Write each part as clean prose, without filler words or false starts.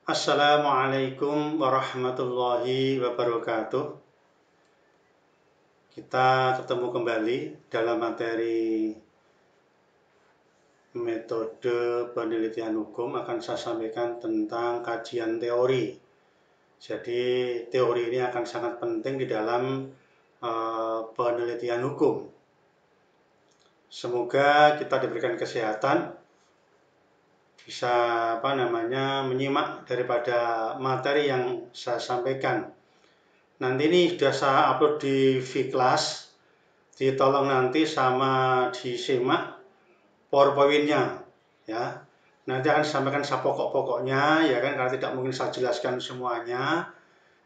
Assalamualaikum warahmatullahi wabarakatuh. Kita ketemu kembali dalam materi metode penelitian hukum. Akan saya sampaikan tentang kajian teori. Jadi teori ini akan sangat penting di dalam penelitian hukum. Semoga kita diberikan kesehatan, bisa menyimak daripada materi yang saya sampaikan. Nanti ini sudah saya upload di Vclass, ditolong nanti sama disimak PowerPoint-nya ya. Nanti akan sampaikan pokok-pokoknya ya kan, karena tidak mungkin saya jelaskan semuanya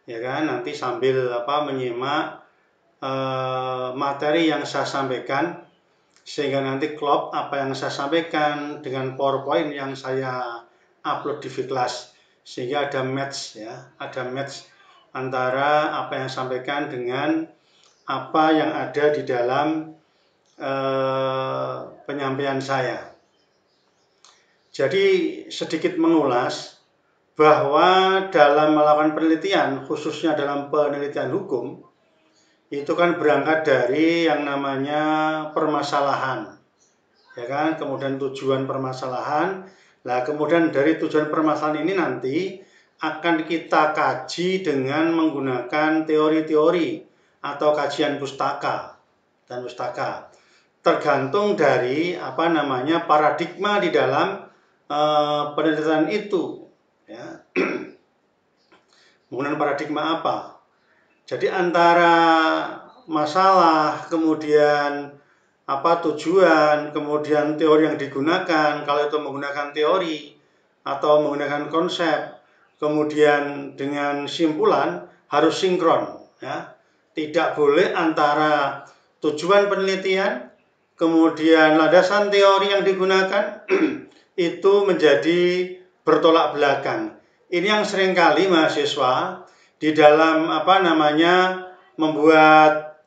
ya kan. Nanti sambil menyimak materi yang saya sampaikan, sehingga nanti klop apa yang saya sampaikan dengan PowerPoint yang saya upload di Vclass, sehingga ada match ya, ada match antara apa yang saya sampaikan dengan apa yang ada di dalam penyampaian saya. Jadi sedikit mengulas bahwa dalam melakukan penelitian, khususnya dalam penelitian hukum, itu kan berangkat dari yang namanya permasalahan, ya kan, kemudian tujuan permasalahan. Nah, kemudian dari tujuan permasalahan ini nanti akan kita kaji dengan menggunakan teori-teori atau kajian pustaka dan pustaka, tergantung dari paradigma di dalam penelitian itu, ya. Menggunakan paradigma apa? Jadi antara masalah, kemudian tujuan, kemudian teori yang digunakan, kalau itu menggunakan teori atau menggunakan konsep, kemudian dengan simpulan harus sinkron ya. Tidak boleh antara tujuan penelitian, kemudian landasan teori yang digunakan itu menjadi bertolak belakang. Ini yang seringkali mahasiswa di dalam membuat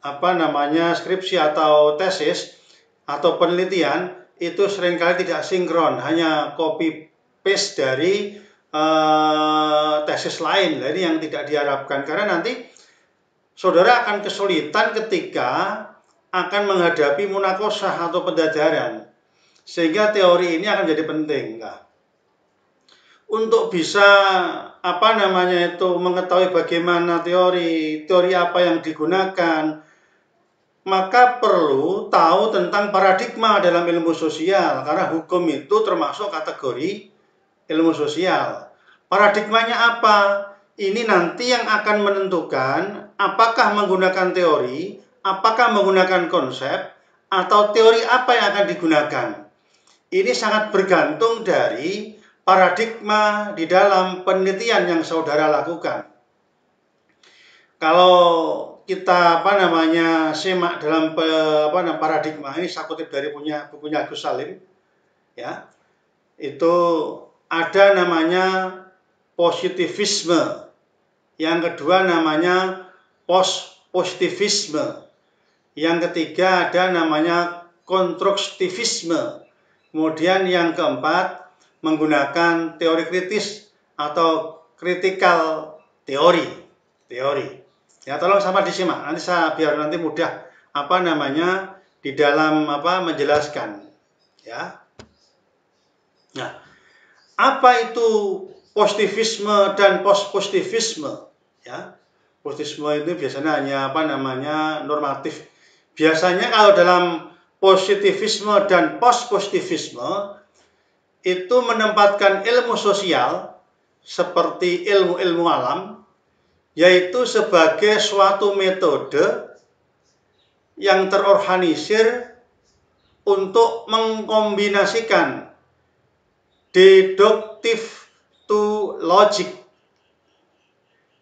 skripsi atau tesis atau penelitian itu seringkali tidak sinkron, hanya copy paste dari tesis lain. Nah, ini yang tidak diharapkan, karena nanti saudara akan kesulitan ketika akan menghadapi munakosah atau pendajaran, sehingga teori ini akan jadi penting. Nah, untuk bisa mengetahui bagaimana teori apa yang digunakan, maka perlu tahu tentang paradigma dalam ilmu sosial, karena hukum itu termasuk kategori ilmu sosial. Paradigmanya apa? Ini nanti yang akan menentukan apakah menggunakan teori, apakah menggunakan konsep, atau teori apa yang akan digunakan. Ini sangat bergantung dari paradigma di dalam penelitian yang saudara lakukan. Kalau kita simak dalam paradigma ini, saya kutip dari bukunya Agus Salim ya, itu ada namanya positivisme, yang kedua namanya post-positivisme, yang ketiga ada namanya konstruktivisme, kemudian yang keempat menggunakan teori kritis atau critical teori. Ya, tolong sama disimak, nanti biar nanti mudah di dalam menjelaskan ya. Nah, apa itu positivisme dan post-positivisme ya? Positivisme itu biasanya hanya normatif. Biasanya kalau dalam positivisme dan post-positivisme itu menempatkan ilmu sosial seperti ilmu alam, yaitu sebagai suatu metode yang terorganisir untuk mengkombinasikan deduktif to logic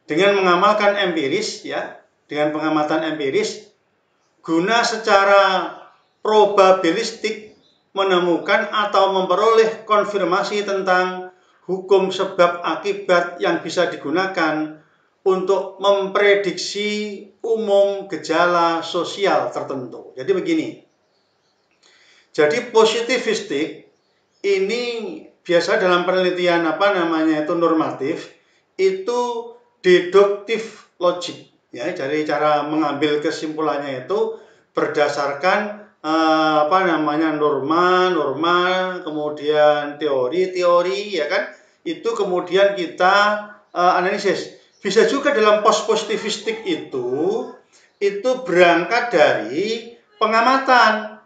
dengan mengamalkan empiris ya, dengan pengamatan empiris, guna secara probabilistik menemukan atau memperoleh konfirmasi tentang hukum sebab akibat yang bisa digunakan untuk memprediksi umum gejala sosial tertentu. Jadi begini. Jadi positivistik ini biasa dalam penelitian itu normatif itu deduktif logic ya, dari cara mengambil kesimpulannya itu berdasarkan norma, kemudian teori ya kan, itu kemudian kita analisis. Bisa juga dalam post positivistik itu berangkat dari pengamatan.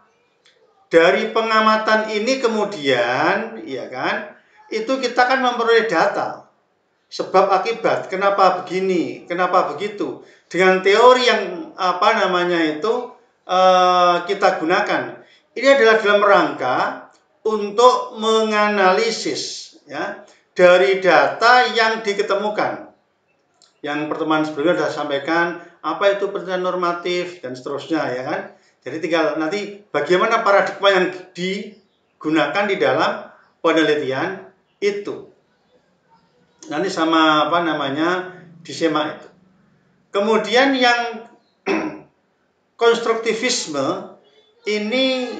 Dari pengamatan ini kemudian ya kan, itu kita kan memperoleh data sebab akibat, kenapa begini, kenapa begitu, dengan teori yang kita gunakan. Ini adalah dalam rangka untuk menganalisis ya dari data yang diketemukan. Yang pertemuan sebelumnya sudah sampaikan apa itu penelitian normatif dan seterusnya ya kan. Jadi tinggal nanti bagaimana paradigma yang digunakan di dalam penelitian itu. Nanti sama disemak itu. Kemudian yang konstruktivisme ini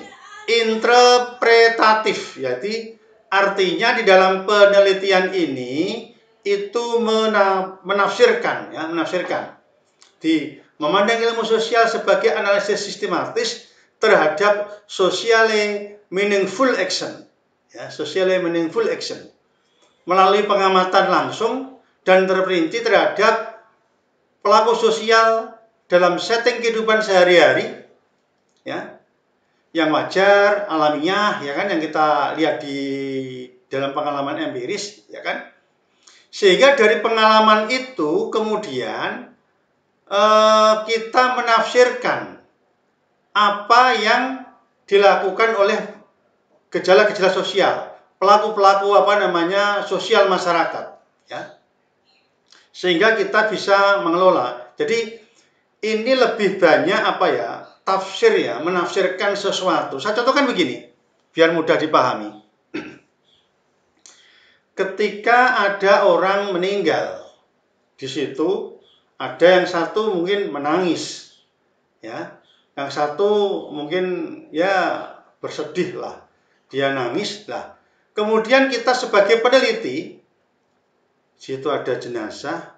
interpretatif, yaitu artinya di dalam penelitian ini itu menafsirkan memandang ilmu sosial sebagai analisis sistematis terhadap socially meaningful action ya, socially meaningful action melalui pengamatan langsung dan terperinci terhadap pelaku sosial dalam setting kehidupan sehari-hari ya, yang wajar, alamiah ya kan, yang kita lihat di dalam pengalaman empiris ya kan. Sehingga dari pengalaman itu kemudian kita menafsirkan apa yang dilakukan oleh gejala-gejala sosial, pelaku-pelaku sosial masyarakat ya. Sehingga kita bisa mengelola. Jadi ini lebih banyak tafsir ya, menafsirkan sesuatu. Saya contohkan begini biar mudah dipahami. Ketika ada orang meninggal, di situ ada yang satu mungkin menangis ya, yang satu mungkin ya bersedih lah, dia nangis lah. Kemudian kita sebagai peneliti, di situ ada jenazah,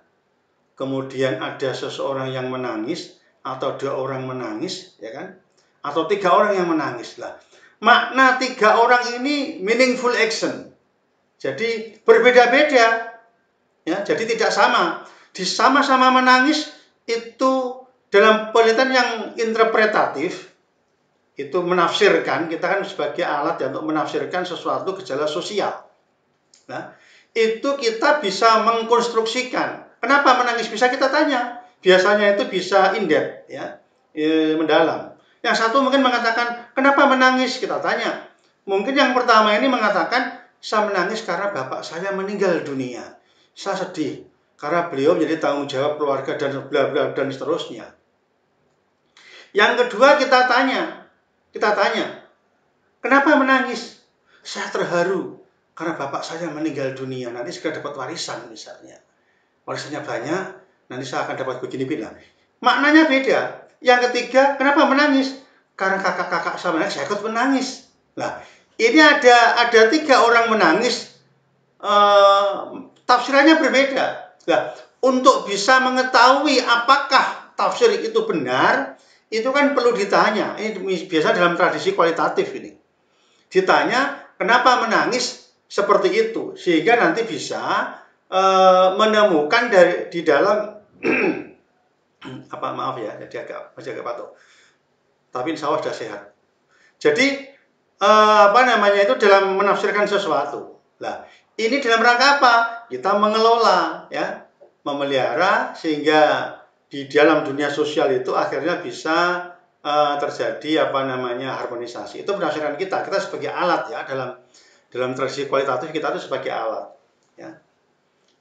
kemudian ada seseorang yang menangis atau 2 orang menangis ya kan, atau 3 orang yang menangis lah. Makna 3 orang ini meaningful action, jadi berbeda-beda ya, jadi tidak sama. Di sama-sama menangis itu dalam penelitian yang interpretatif itu menafsirkan, kita kan sebagai alat ya untuk menafsirkan sesuatu gejala sosial. Nah, itu kita bisa mengkonstruksikan. Kenapa menangis bisa kita tanya. Biasanya itu bisa in-depth ya, mendalam. Yang satu mungkin mengatakan, "Kenapa menangis?" Kita tanya. Mungkin yang pertama ini mengatakan, "Saya menangis karena bapak saya meninggal dunia. Saya sedih karena beliau menjadi tanggung jawab keluarga dan bla bla dan seterusnya." Yang kedua kita tanya, "Kenapa menangis?" "Saya terharu karena bapak saya meninggal dunia, nanti segera dapat warisan misalnya. Warisannya banyak, nanti saya akan dapat begini." Maknanya beda. Yang ketiga, "Kenapa menangis?" "Karena kakak-kakak saya menangis, saya ikut menangis." Nah, ini ada 3 orang menangis, tafsirannya berbeda. Nah, untuk bisa mengetahui apakah tafsir itu benar, itu kan perlu ditanya. Ini biasa dalam tradisi kualitatif ini. Ditanya, kenapa menangis seperti itu, sehingga nanti bisa menemukan di dalam maaf ya, jadi masih agak batuk. Tapi insya Allah sudah sehat. Jadi itu dalam menafsirkan sesuatu. Nah, ini dalam rangka apa? Kita mengelola ya, memelihara sehingga di dalam dunia sosial itu akhirnya bisa terjadi harmonisasi. Itu penafsiran kita sebagai alat ya, dalam tradisi kualitatif kita itu sebagai alat ya.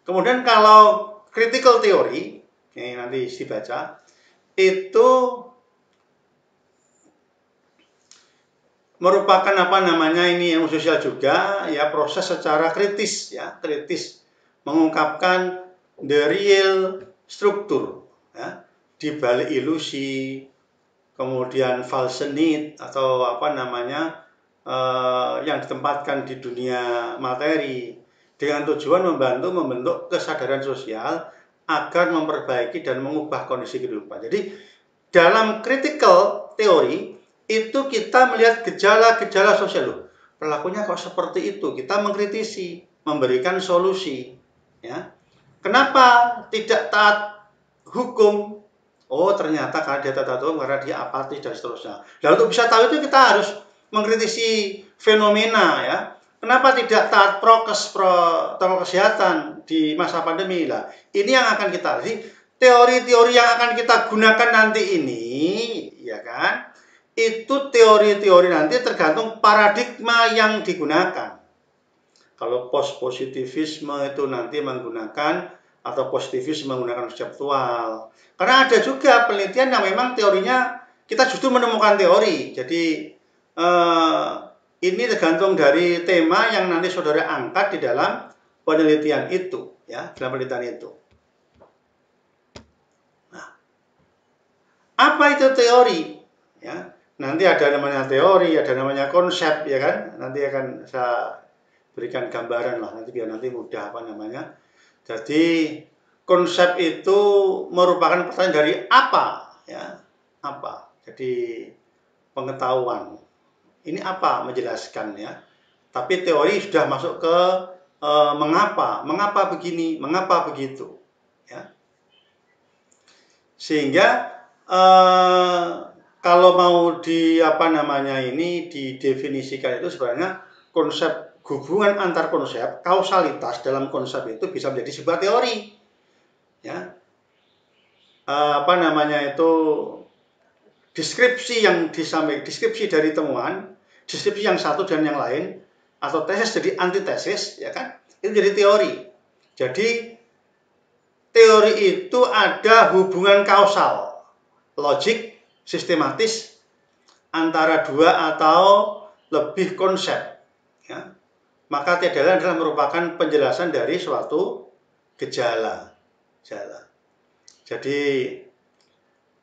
Kemudian kalau critical theory ini nanti dibaca, itu merupakan ini ilmu sosial juga ya, proses secara kritis ya, mengungkapkan the real struktur ya, di balik ilusi, kemudian false need atau yang ditempatkan di dunia materi dengan tujuan membantu membentuk kesadaran sosial agar memperbaiki dan mengubah kondisi kehidupan. Jadi dalam critical teori itu kita melihat gejala-gejala sosial loh. Perilakunya kok seperti itu? Kita mengkritisi, memberikan solusi. Ya. Kenapa tidak taat hukum? Oh, ternyata karena dia taat hukum, karena dia apatis dan seterusnya. Lalu untuk bisa tahu itu kita harus mengkritisi fenomena ya. Kenapa tidak taat protokol kesehatan di masa pandemi lah? Ini yang akan kita teori-teori yang akan kita gunakan nanti ini, ya kan? Itu teori-teori nanti tergantung paradigma yang digunakan. Kalau post-positivisme itu nanti menggunakan atau positivisme menggunakan konseptual. Karena ada juga penelitian yang memang teorinya kita justru menemukan teori. Jadi ini tergantung dari tema yang nanti saudara angkat di dalam penelitian itu, ya, dalam penelitian itu. Nah, apa itu teori? Ya, nanti ada namanya teori, ada namanya konsep, ya kan? Nanti akan saya berikan gambaran lah, nanti biar nanti mudah apa namanya. Jadi konsep itu merupakan pertanyaan dari apa, ya, apa? Jadi pengetahuan. Ini apa menjelaskan ya. Tapi teori sudah masuk ke mengapa begini, mengapa begitu, ya. Sehingga kalau mau di apa namanya ini didefinisikan itu sebenarnya konsep hubungan antar konsep, kausalitas dalam konsep itu bisa menjadi sebuah teori, ya. Apa namanya itu deskripsi yang disampaikan, deskripsi dari temuan, deskripsi yang satu dan yang lain, atau tesis jadi antitesis, ya kan? Itu jadi teori. Jadi teori itu ada hubungan kausal, logik, sistematis antara dua atau lebih konsep. Ya. Maka tidak adalah merupakan penjelasan dari suatu gejala. Jadi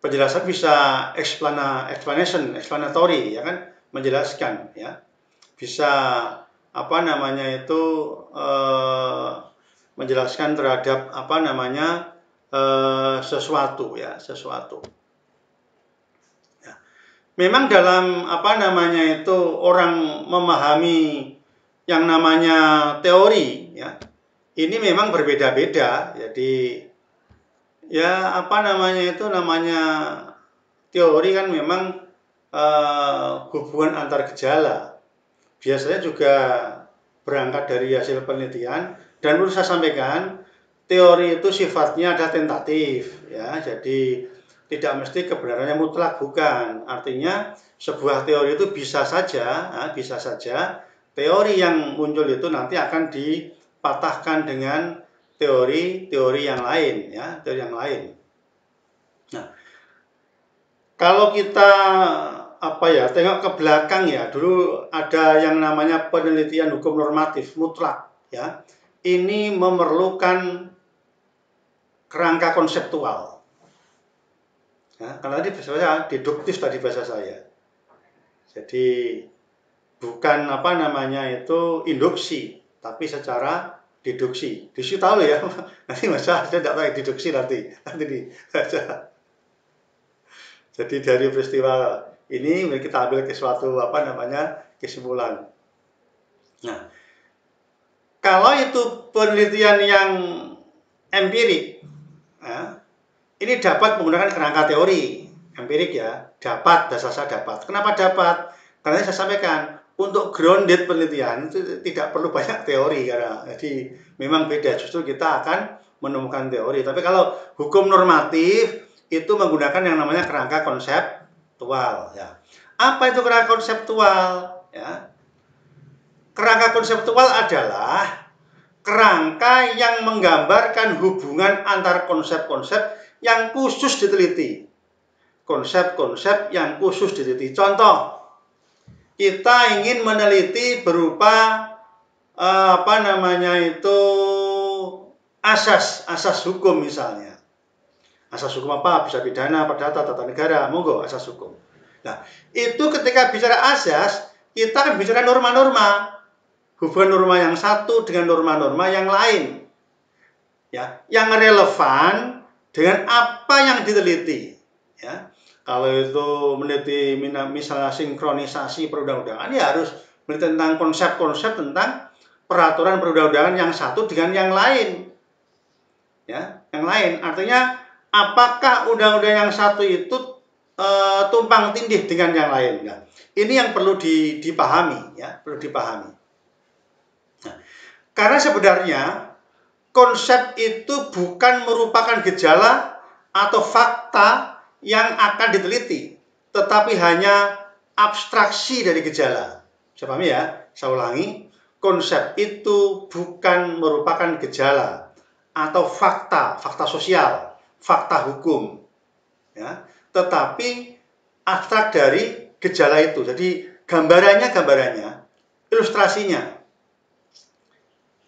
penjelasan bisa explanatory, ya kan, menjelaskan, ya. Bisa apa namanya itu menjelaskan terhadap apa namanya sesuatu, ya, sesuatu. Ya. Memang dalam apa namanya itu orang memahami yang namanya teori, ya, ini memang berbeda-beda. Jadi ya apa namanya itu namanya teori kan memang hubungan antar gejala. Biasanya juga berangkat dari hasil penelitian, dan perlu saya sampaikan teori itu sifatnya ada tentatif, ya. Jadi tidak mesti kebenarannya mutlak, bukan. Artinya sebuah teori itu bisa saja teori yang muncul itu nanti akan dipatahkan dengan teori-teori yang lain, ya, teori yang lain. Nah, kalau kita apa ya, tengok ke belakang ya, dulu ada yang namanya penelitian hukum normatif mutlak, ya. Ini memerlukan kerangka konseptual. Ya, karena tadi bahasa saya deduktif tadi bahasa saya. Jadi bukan apa namanya itu induksi, tapi secara deduksi. Deduksi tahu ya, nanti masa saya tidak tahu deduksi nanti dibaca. Jadi dari peristiwa ini kita ambil ke suatu apa namanya kesimpulan. Nah, kalau itu penelitian yang empirik, ya, ini dapat menggunakan kerangka teori empirik, ya, dapat, dasar saya dapat. Kenapa dapat? Karena saya sampaikan untuk grounded penelitian itu tidak perlu banyak teori, karena jadi memang beda. Justru kita akan menemukan teori. Tapi kalau hukum normatif itu menggunakan yang namanya kerangka konseptual, ya. Apa itu kerangka konseptual? Ya. Kerangka konseptual adalah kerangka yang menggambarkan hubungan antar konsep-konsep yang khusus diteliti. Konsep-konsep yang khusus diteliti. Contoh, kita ingin meneliti berupa apa namanya itu asas hukum misalnya. Asas hukum apa? Bisa pidana, perdata, tata negara, monggo asas hukum. Nah, itu ketika bicara asas, kita kan bicara norma-norma, hubungan norma yang satu dengan norma-norma yang lain, ya, yang relevan dengan apa yang diteliti, ya. Kalau itu meneliti misalnya sinkronisasi perundang-undangan, ya harus meneliti tentang konsep-konsep tentang peraturan perundang-undangan yang satu dengan yang lain, ya, yang lain. Artinya apakah undang-undang yang satu itu tumpang tindih dengan yang lain? Nah, ini yang perlu dipahami, ya, perlu dipahami. Nah, karena sebenarnya konsep itu bukan merupakan gejala atau fakta yang akan diteliti, tetapi hanya abstraksi dari gejala. Saya pahami ya, saya ulangi, konsep itu bukan merupakan gejala atau fakta sosial, fakta hukum, ya, tetapi abstrak dari gejala itu. Jadi gambarannya, ilustrasinya.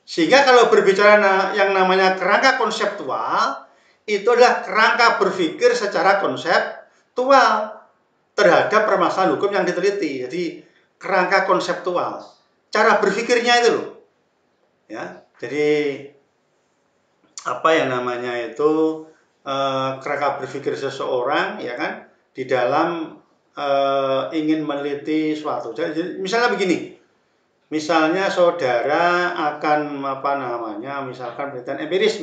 Sehingga kalau berbicara yang namanya kerangka konseptual, itu adalah kerangka berpikir secara konseptual terhadap permasalahan hukum yang diteliti. Jadi kerangka konseptual, cara berpikirnya itu loh, ya. Jadi apa yang namanya itu kerangka berpikir seseorang, ya kan, di dalam ingin meneliti suatu. Jadi, misalnya begini, misalnya saudara akan misalkan penelitian empiris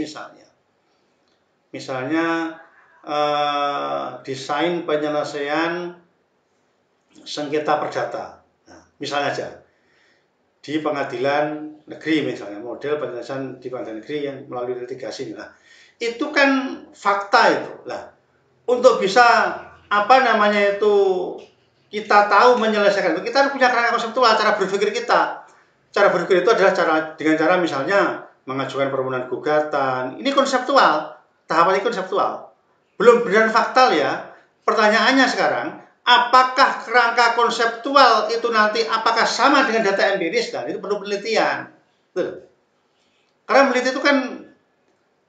misalnya desain penyelesaian sengketa perdata. Nah, misalnya aja di pengadilan negeri, misalnya model penyelesaian di pengadilan negeri yang melalui litigasi. Nah, itu kan fakta itu. Nah, untuk bisa kita tahu menyelesaikan itu, kita harus punya kerangka konseptual, cara berpikir kita. Cara berpikir itu adalah dengan cara misalnya mengajukan permohonan gugatan. Ini konseptual, tahapan ini konseptual. Belum benar faktal ya. Pertanyaannya sekarang, apakah kerangka konseptual itu nanti apakah sama dengan data empiris? Dan itu perlu penelitian. Betul. Karena meneliti itu kan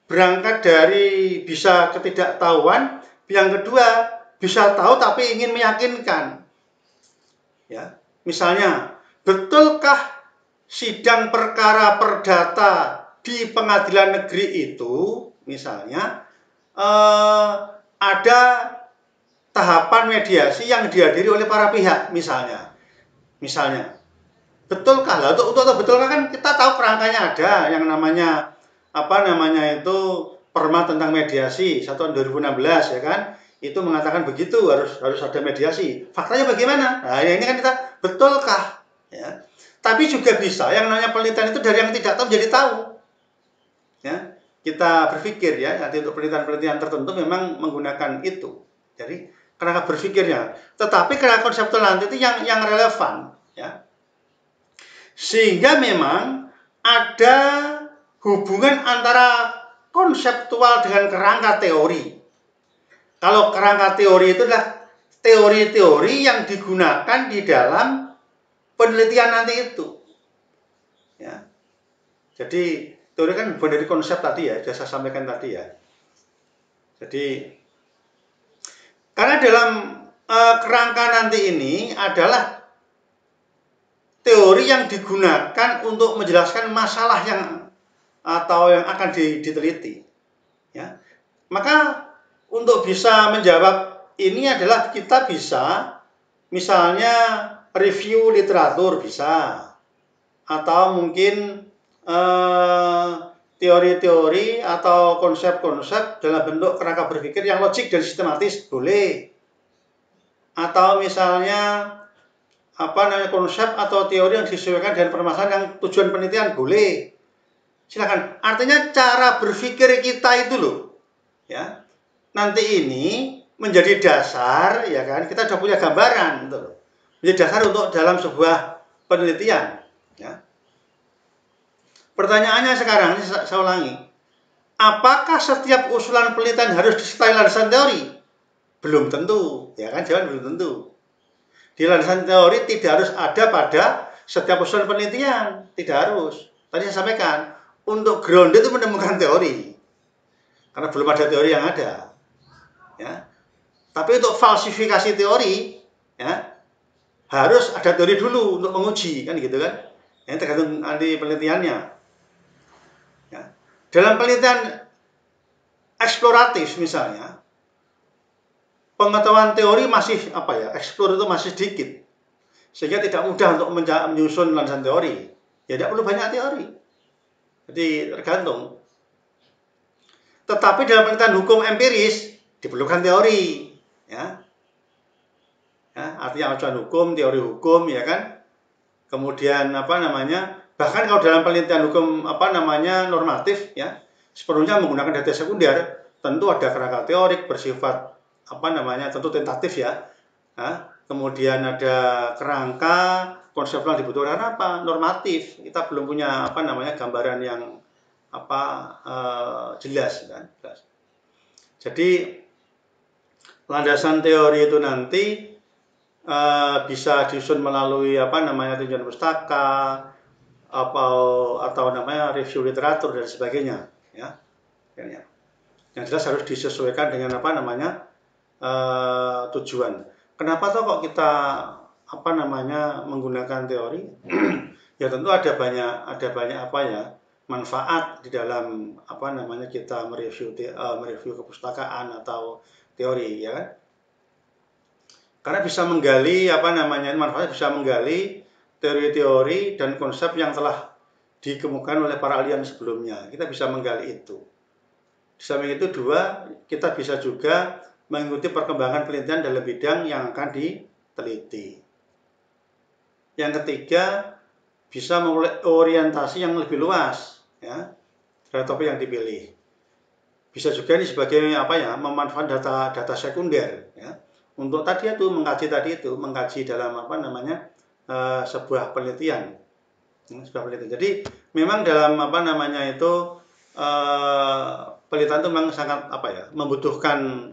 berangkat dari bisa ketidaktahuan, yang kedua bisa tahu tapi ingin meyakinkan. Ya, misalnya, betulkah sidang perkara perdata di pengadilan negeri itu, misalnya, ada tahapan mediasi yang dihadiri oleh para pihak, misalnya. Betulkah? Lah, untuk betulkah kan kita tahu kerangkanya ada, yang namanya Perma tentang mediasi 1 tahun 2016, ya kan? Itu mengatakan begitu, harus ada mediasi. Faktanya bagaimana? Nah, ini kan kita betulkah? Ya. Tapi juga bisa yang namanya penelitian itu dari yang tidak tahu menjadi tahu. Ya, kita berpikir ya, nanti untuk penelitian tertentu memang menggunakan itu. Jadi kerangka berpikirnya, tetapi kerangka konseptual nanti itu yang relevan, ya. Sehingga memang ada hubungan antara konseptual dengan kerangka teori. Kalau kerangka teori itu adalah teori-teori yang digunakan di dalam penelitian nanti itu. Ya. Jadi teori kan bukan dari konsep tadi ya, sudah saya sampaikan tadi ya. Jadi karena dalam kerangka nanti ini adalah teori yang digunakan untuk menjelaskan masalah yang akan diteliti. Ya. Maka untuk bisa menjawab ini adalah kita bisa misalnya review literatur bisa, atau mungkin teori-teori atau konsep-konsep dalam bentuk kerangka berpikir yang logik dan sistematis boleh, atau misalnya konsep atau teori yang disesuaikan dengan permasalahan yang tujuan penelitian boleh. Silakan. Artinya cara berpikir kita itu loh, ya. Nanti ini menjadi dasar, ya kan? Kita sudah punya gambaran, gitu loh. Menjadi dasar untuk dalam sebuah penelitian, ya. Pertanyaannya sekarang, ini saya ulangi. Apakah setiap usulan penelitian harus disertai landasan teori? Belum tentu, ya kan? Jawaban belum tentu. Di landasan teori tidak harus ada pada setiap usulan penelitian, tidak harus. Tadi saya sampaikan, untuk ground itu menemukan teori, karena belum ada teori yang ada, ya. Tapi untuk falsifikasi teori, ya, harus ada teori dulu untuk menguji, kan gitu kan. Ini tergantung nanti penelitiannya. Ya. Dalam penelitian eksploratif misalnya, pengetahuan teori masih eksplor itu masih sedikit, sehingga tidak mudah untuk menyusun landasan teori. Ya tidak perlu banyak teori. Jadi tergantung. Tetapi dalam penelitian hukum empiris diperlukan teori, ya. Ya, artinya acuan hukum, teori hukum, ya kan. Kemudian bahkan kalau dalam penelitian hukum normatif, ya, sepenuhnya menggunakan data sekunder, tentu ada kerangka teorik bersifat tentu tentatif, ya. Nah, kemudian ada kerangka konseptual dibutuhkan normatif. Kita belum punya gambaran yang jelas, kan. Jadi landasan teori itu nanti bisa disusun melalui tinjauan pustaka atau review literatur dan sebagainya, ya. Yang jelas harus disesuaikan dengan tujuan. Kenapa kok kita menggunakan teori? Ya tentu ada banyak manfaat di dalam kita mereview kepustakaan atau teori, ya kan? Karena bisa menggali manfaatnya bisa menggali teori-teori dan konsep yang telah dikemukakan oleh para ahli sebelumnya. Kita bisa menggali itu. Di samping itu kita bisa juga mengikuti perkembangan penelitian dalam bidang yang akan diteliti. Yang ketiga, bisa memulai orientasi yang lebih luas, ya, terhadap topik yang dipilih. Bisa juga ini sebagai memanfaatkan data sekunder, ya, untuk mengkaji dalam sebuah penelitian. Jadi memang dalam penelitian itu memang sangat membutuhkan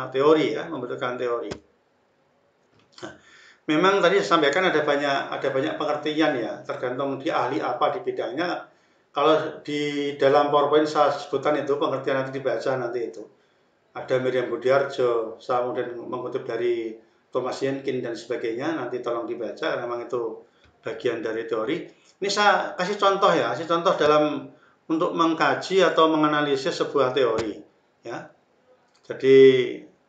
teori, ya, membutuhkan teori. Nah, memang tadi saya sampaikan ada banyak pengertian, ya, tergantung di ahli apa di bidangnya. Kalau di dalam PowerPoint saya sebutkan itu pengertian, nanti dibaca nanti itu. Ada Miriam Budiarjo, saya kemudian mengutip dari Thomas Jenkin dan sebagainya, nanti tolong dibaca karena memang itu bagian dari teori. Ini saya kasih contoh, ya, dalam untuk mengkaji atau menganalisis sebuah teori, ya. Jadi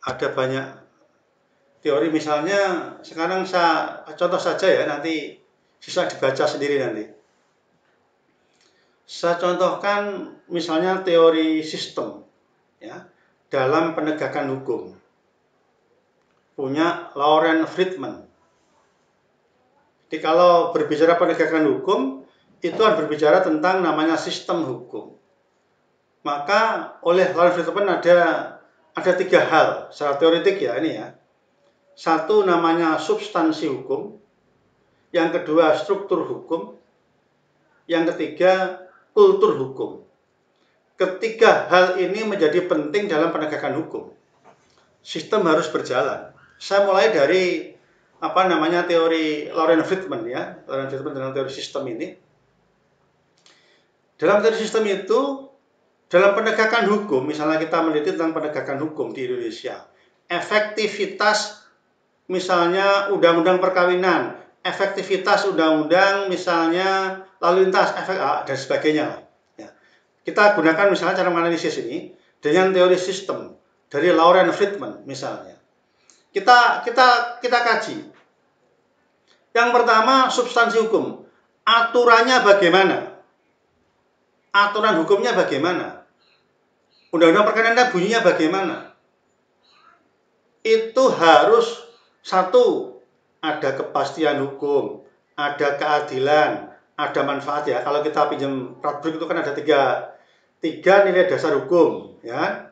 ada banyak teori, misalnya sekarang saya contoh saja, ya, nanti sisa dibaca sendiri nanti. Saya contohkan misalnya teori sistem, ya, dalam penegakan hukum. Punya Lawrence Friedman. Jadi kalau berbicara penegakan hukum, itu kan berbicara tentang namanya sistem hukum. Maka oleh Lawrence Friedman ada 3 hal secara teoretik, ya, ini, ya. Satu namanya substansi hukum, yang kedua struktur hukum, yang ketiga kultur hukum. Ketiga hal ini menjadi penting dalam penegakan hukum. Sistem harus berjalan. Saya mulai dari teori Lawrence Friedman, ya. Lawrence Friedman dalam teori sistem ini. Dalam teori sistem itu, dalam penegakan hukum, misalnya kita meneliti tentang penegakan hukum di Indonesia, efektivitas misalnya undang-undang perkawinan, efektivitas undang-undang misalnya lalu lintas, dan sebagainya. Ya. Kita gunakan misalnya cara menganalisis ini dengan teori sistem dari Lawrence Friedman misalnya. Kita kaji. Yang pertama, substansi hukum. Aturannya bagaimana? Aturan hukumnya bagaimana? Undang-undang perkawinan bunyinya bagaimana? Itu harus satu, ada kepastian hukum, ada keadilan, ada manfaat, ya. Kalau kita pinjam Radbruch itu kan ada tiga nilai dasar hukum, ya.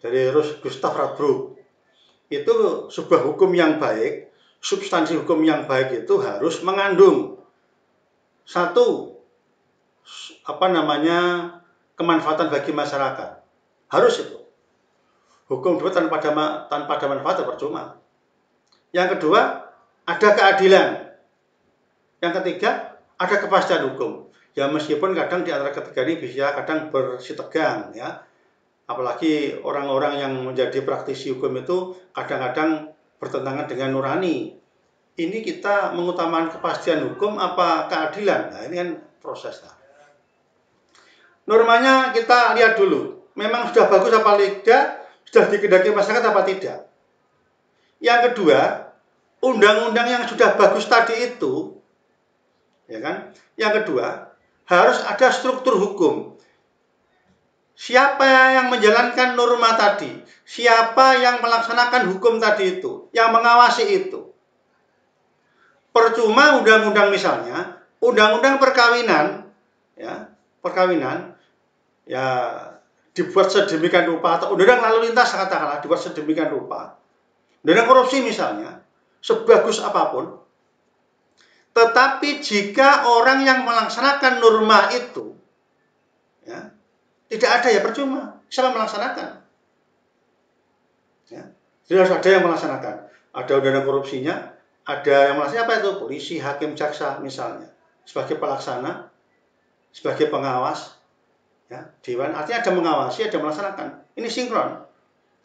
Dari Gustav Radbruch. Itu sebuah hukum yang baik, substansi hukum yang baik itu harus mengandung satu, kemanfaatan bagi masyarakat. Harus itu. Hukum itu tanpa ada manfaat percuma. Yang kedua, ada keadilan. Yang ketiga, ada kepastian hukum. Ya meskipun kadang di antara ketiga ini bisa kadang bersitegang, ya. Apalagi orang-orang yang menjadi praktisi hukum itu kadang-kadang bertentangan dengan nurani. ini kita mengutamakan kepastian hukum apa keadilan? Nah, ini kan prosesnya. Normanya kita lihat dulu, memang sudah bagus apa tidak, sudah dikehendaki masyarakat apa tidak. Yang kedua, undang-undang yang sudah bagus tadi itu, ya kan? Yang kedua, harus ada struktur hukum. Siapa yang menjalankan norma tadi? Siapa yang melaksanakan hukum tadi itu? Yang mengawasi itu? Percuma undang-undang misalnya, undang-undang perkawinan, ya, perkawinan, ya dibuat sedemikian rupa, atau undang-undang lalu lintas katakanlah dibuat sedemikian rupa. Undang-undang korupsi misalnya, sebagus apapun, tetapi jika orang yang melaksanakan norma itu, ya, tidak ada, ya percuma. Siapa melaksanakan? Ya, jelas ada yang melaksanakan. Ada undang-undang korupsinya, ada yang melaksanakan apa itu? Polisi, hakim, jaksa misalnya, sebagai pelaksana, sebagai pengawas, ya, dewan. Artinya ada mengawasi, ada melaksanakan. Ini sinkron.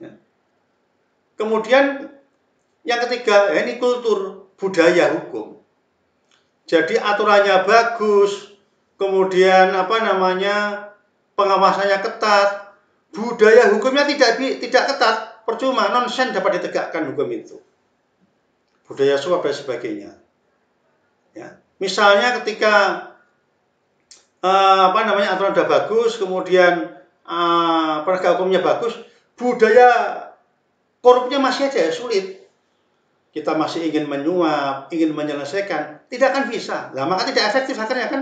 Ya. Kemudian yang ketiga, ya, ini kultur budaya hukum. Jadi aturannya bagus, kemudian apa namanya, pengawasannya ketat, budaya hukumnya tidak ketat, percuma, nonsen dapat ditegakkan hukum itu. Budaya suap dan sebagainya. Ya. Misalnya ketika apa namanya, aturan sudah bagus, kemudian penegak hukumnya bagus, budaya korupnya masih aja sulit. Kita masih ingin menyuap, ingin menyelesaikan, tidak akan bisa. Nah, maka tidak efektif akhirnya kan.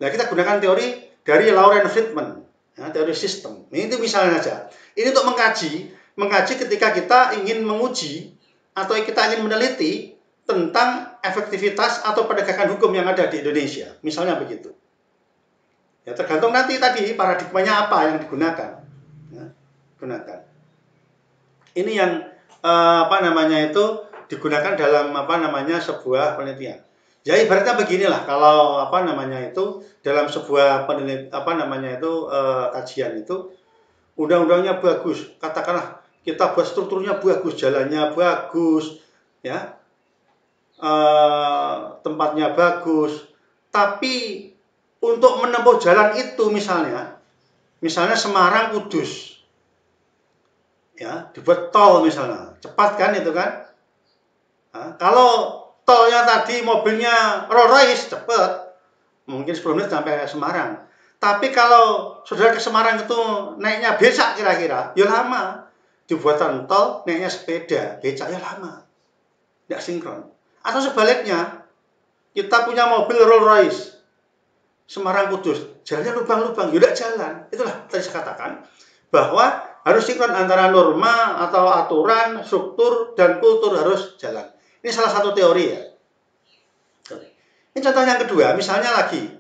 Nah, kita gunakan teori dari Lawrence Friedman, ya, teori sistem. Ini itu misalnya saja. Ini untuk mengkaji ketika kita ingin menguji atau kita ingin meneliti tentang efektivitas atau penegakan hukum yang ada di Indonesia. Misalnya begitu. Ya, tergantung nanti tadi paradigmanya apa yang digunakan. Ya, gunakan. Ini yang apa namanya itu digunakan dalam apa namanya sebuah penelitian. Ya ibaratnya beginilah, kalau apa namanya itu dalam sebuah penelitian apa namanya itu kajian itu undang-undangnya bagus, katakanlah kita buat strukturnya bagus, jalannya bagus, ya, tempatnya bagus, tapi untuk menempuh jalan itu misalnya Semarang Kudus, ya, dibuat tol misalnya, cepat kan itu kan? Nah, kalau tolnya tadi mobilnya Rolls Royce cepat, mungkin 10 menit sampai Semarang. Tapi kalau saudara ke Semarang itu naiknya becak kira-kira, ya lama. Dibuatan tol naiknya sepeda, becak ya lama. Tidak sinkron. Atau sebaliknya, kita punya mobil Rolls Royce, Semarang Kudus, jalannya lubang-lubang, ya tidak jalan. Itulah tadi saya katakan bahwa harus sinkron antara norma atau aturan, struktur, dan kultur harus jalan. Ini salah satu teori ya. Ini contoh yang kedua, misalnya lagi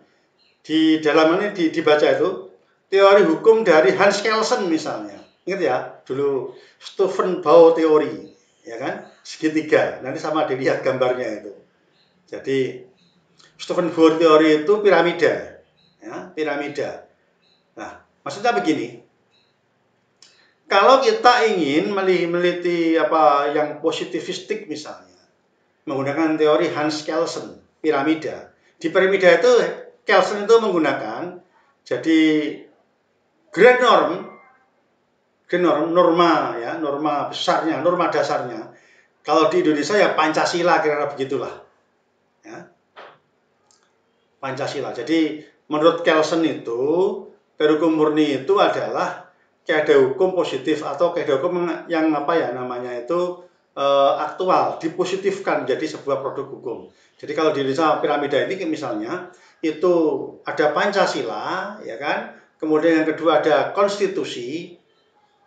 di dalam ini dibaca itu teori hukum dari Hans Kelsen misalnya. Ingat ya, dulu Stephen Bow teori, ya kan? Segitiga. Nanti sama dilihat gambarnya itu. Jadi Stephen Bow teori itu piramida, ya, piramida. Nah, maksudnya begini. Kalau kita ingin meneliti apa yang positivistik misalnya, menggunakan teori Hans Kelsen, piramida. Di piramida itu Kelsen itu menggunakan jadi grand norm, norma ya, norma besarnya, norma dasarnya. Kalau di Indonesia ya Pancasila kira-kira begitulah. Ya. Pancasila. Jadi menurut Kelsen itu teori hukum murni itu adalah kaidah hukum positif atau kaidah hukum yang apa ya namanya itu aktual, dipositifkan menjadi sebuah produk hukum. Jadi kalau di Indonesia piramida ini misalnya itu ada Pancasila, ya kan? Kemudian yang kedua ada konstitusi,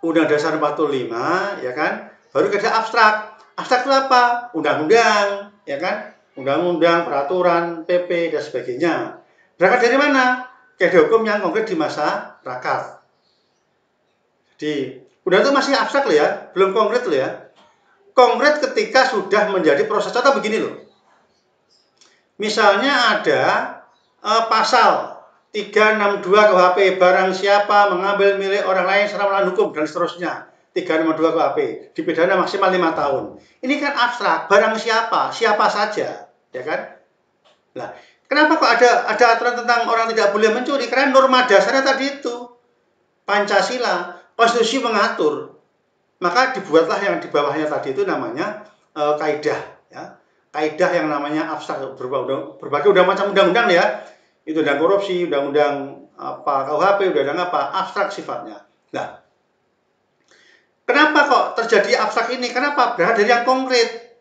Undang Dasar 45, ya kan? Baru ada abstrak. Abstrak itu apa? Undang-undang, ya kan? Undang-undang, peraturan, PP dan sebagainya. Berangkat dari mana? Kaidah hukum yang konkret di masyarakat. Jadi, udah itu masih abstrak loh ya, belum konkret loh ya. Konkret ketika sudah menjadi proses. Contoh begini loh. Misalnya ada pasal 362 KUHP, barang siapa mengambil milik orang lain secara melawan hukum dan seterusnya. 362 KUHP, dipidana maksimal 5 tahun. Ini kan abstrak, barang siapa saja, ya kan? Nah, kenapa kok ada aturan tentang orang tidak boleh mencuri? Karena norma dasarnya tadi itu Pancasila, konstitusi mengatur. Maka dibuatlah yang di bawahnya tadi itu namanya kaidah, ya. Kaidah yang namanya abstrak, berbagai macam undang-undang ya. Itu undang korupsi, undang-undang apa KUHP, undang-undang apa, abstrak sifatnya. Nah, kenapa kok terjadi abstrak ini? Kenapa? Berasal dari yang konkret.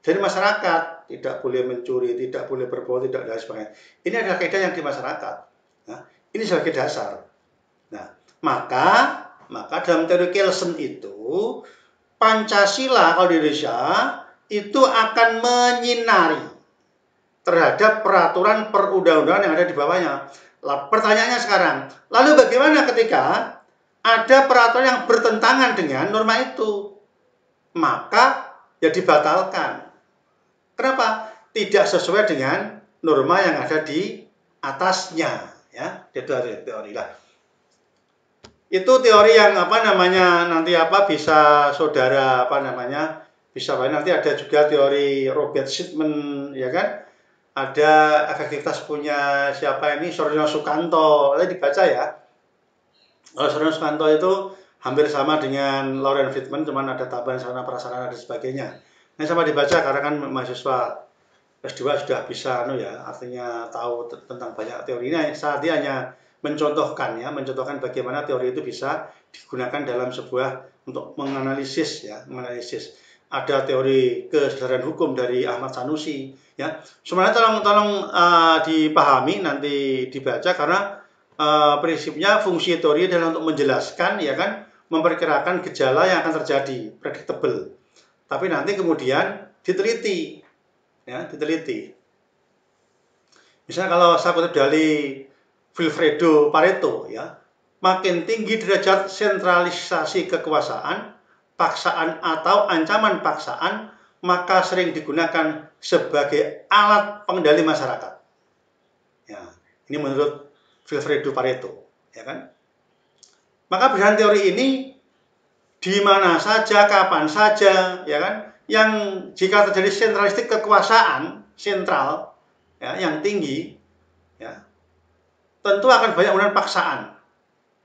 Dari masyarakat, tidak boleh mencuri, tidak boleh berbohong, tidak dan sebagainya. Ini adalah kaidah yang di masyarakat. Nah, ini sebagai dasar. Nah, maka dalam teori Kelsen itu Pancasila kalau di Indonesia itu akan menyinari terhadap peraturan perundang-undangan yang ada di bawahnya. Pertanyaannya sekarang, lalu bagaimana ketika ada peraturan yang bertentangan dengan norma itu? Maka ya dibatalkan. Kenapa? Tidak sesuai dengan norma yang ada di atasnya, ya. Itu teori lah. Itu teori yang nanti bisa saudara bisa nanti ada juga teori Robert Shitman, ya kan? Ada efektivitas punya siapa ini, Sorno Sukanto. Nanti dibaca ya. Kalau Sorno Sukanto itu hampir sama dengan Lauren Friedman, cuman ada tambahan sarana prasarana dan sebagainya. Ini sama dibaca karena kan mahasiswa S2 sudah bisa artinya tahu tentang banyak teori. Ini saat dia hanya mencontohkan bagaimana teori itu bisa digunakan dalam untuk menganalisis. Ada teori kesadaran hukum dari Ahmad Sanusi, ya. Sebenarnya tolong dipahami, nanti dibaca karena prinsipnya fungsi teori adalah untuk menjelaskan, ya kan, memperkirakan gejala yang akan terjadi, predictable. Tapi nanti kemudian diteliti. Misalnya kalau saya kutip dari Vilfredo Pareto, ya, makin tinggi derajat sentralisasi kekuasaan, paksaan atau ancaman paksaan, maka sering digunakan sebagai alat pengendali masyarakat. Ya, ini menurut Vilfredo Pareto, ya kan? Maka berdasarkan teori ini, di mana saja, kapan saja, ya kan? Yang jika terjadi sentralistik kekuasaan sentral, ya, yang tinggi, ya, tentu akan banyak menggunakan paksaan,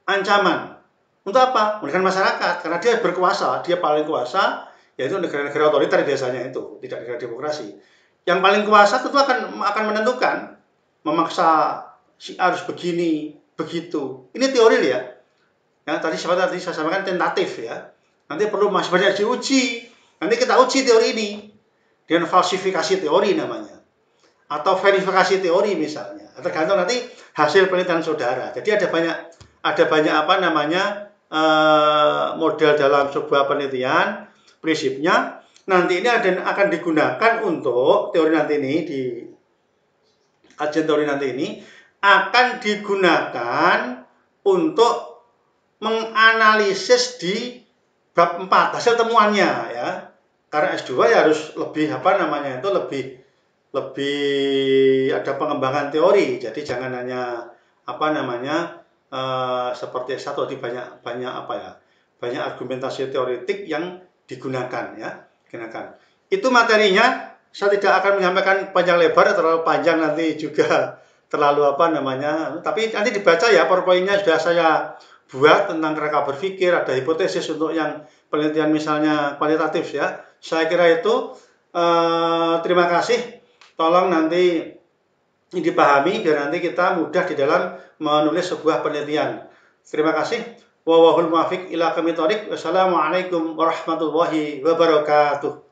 ancaman. Untuk apa? Menekan masyarakat, karena dia berkuasa, dia paling kuasa, yaitu negara-negara otoriter biasanya itu, tidak negara demokrasi. Yang paling kuasa tentu akan menentukan, memaksa si harus begini, begitu. Ini teori ya. Ya, tadi saya sampaikan tentatif ya. Nanti perlu masih banyak diuji. Nanti kita uji teori ini dengan falsifikasi teori namanya, atau verifikasi teori misalnya. Tergantung nanti hasil penelitian saudara. Jadi ada banyak model dalam sebuah penelitian. Prinsipnya nanti ini akan digunakan untuk teori nanti ini, di kajian teori nanti ini akan digunakan untuk menganalisis di bab 4 hasil temuannya, ya. Karena S2 ya harus lebih lebih ada pengembangan teori. Jadi jangan hanya seperti S1 di banyak argumentasi teoretik yang digunakan, ya. Itu materinya. Saya tidak akan menyampaikan panjang lebar, terlalu panjang nanti juga terlalu tapi nanti dibaca ya, PowerPoint-nya sudah saya buat tentang kerangka berpikir, ada hipotesis untuk yang penelitian misalnya kualitatif, ya. Saya kira itu. Terima kasih. Tolong nanti dipahami biar nanti kita mudah di dalam menulis sebuah penelitian. Terima kasih. Wallahul muwaffiq ila aqwamit thoriq. Wassalamualaikum warahmatullahi wabarakatuh.